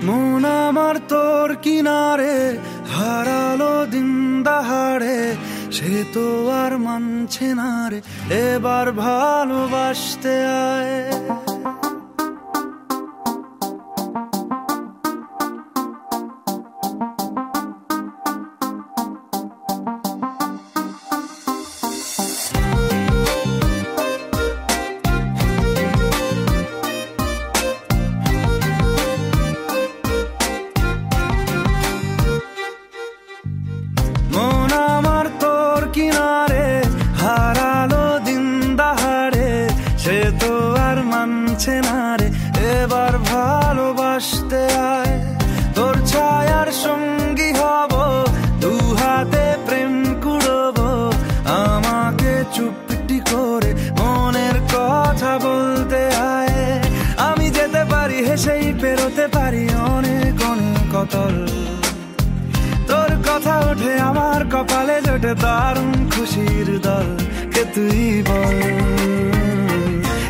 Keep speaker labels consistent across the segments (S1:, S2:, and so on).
S1: মন আমার তোর কিনারে হারালো দিন দাহাড়ে, সে তো আর মানছে না রে, এবার ভালোবাসতে আয়। মন আমার তোর কিনারে হারালো দিন দাহাড়ে, সে তো আর মানছে না রে, এবার ভালোবাসতে আয়। তোর ছায়ার সঙ্গী হব, দু হাতে প্রেম কুড়বো, আমাকে চুপটি করে মনের কথা বলতে আয়। আমি যেতে পারি হেসেই পেরোতে পারি অনেক অনেক অতল, তোর কথা ওঠে আমার কপালে জোটে দারুণ খুশির দল। কে তুই বল,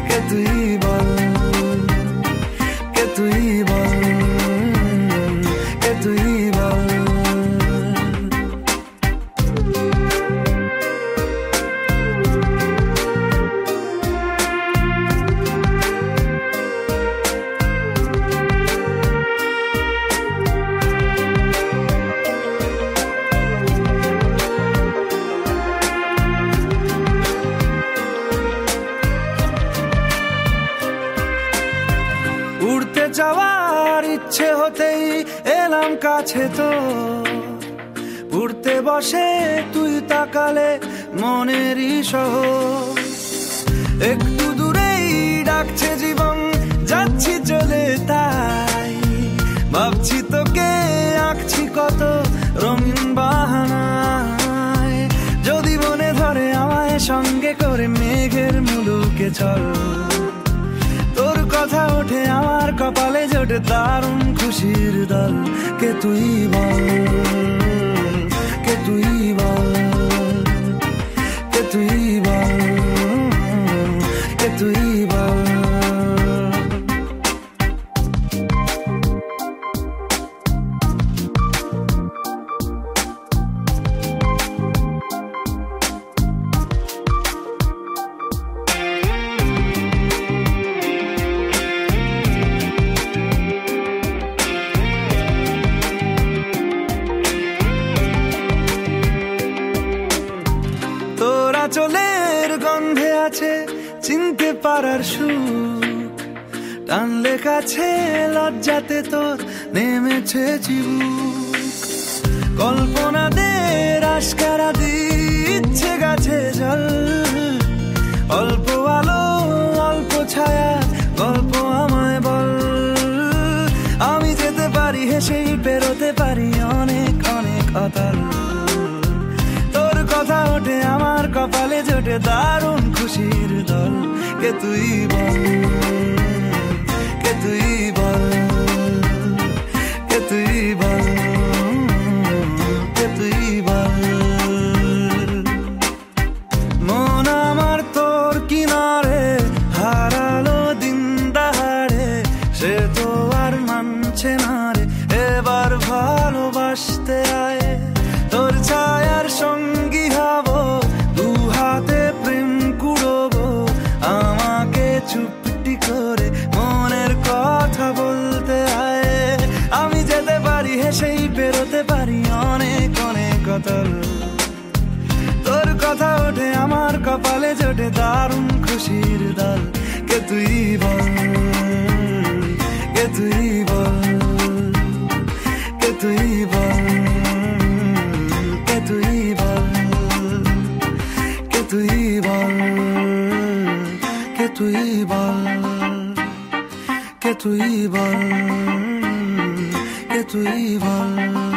S1: কে তুই বল, কে তুই বল, কে তুই বল। উড়তে যাওয়ার ইচ্ছে হতেই এলাম কাছে তো, উড়তে বসে তুই তাকালে মনেরই শহর। একটু দূরেই ডাকছে জীবন, যাচ্ছি চলে তাই ভাবছি তোকে আঁকছি কত রঙিন বাহানায়। যদি মনে ধরে আমায় সঙ্গে করে মেঘের মুলুকে চল, তোর কথা ওঠে আমার কপালে জোটে দারুণ খুশির দল। কে তুই বল, কে তুই বল, কে তুই বল, কে তুই বল। তোরা চলের গন্ধে আছে চিনতে পারার সুখ, টানলে কাছে লজ্জাতে তোর নেমেছে চিবুক। কল্পনাদের আশকারা দিচ্ছে গাছে জল, অল্প আলো অল্প ছায়া গল্প আমায় বল। আমি যেতে পারি হেসেই পেরোতে পারি অনেক অনেক অতল, তোর কথা ওঠে আমার কপালে জোটে দারুণ খুশির দল। কে তুই বল, কে তুই বল, কে তুই বল, কে তুই বল। মন আমার তোর কিনারে হারালো দিন দাহাড়ে, সে তো আর মানছে না রে, এবার ভালোবাসতে আয়। তোর ছায়ার সঙ্গী হব, দু হাতে প্রেম কুড়বো, আমাকে চুপটি করে মনের কথা বলতে আয়। আমি যেতে পারি হেসেই পেরোতে পারি অনেক অনেক অতল, তোর কথা ওঠে আমার কপালে জোটে দারুণ খুশির দল। কে তুই বল, কে তুই বল, কে তুই বল, কে তুই বল, কে তুই বল, কে তুই বল, কে তুই বল, কে তুই বল।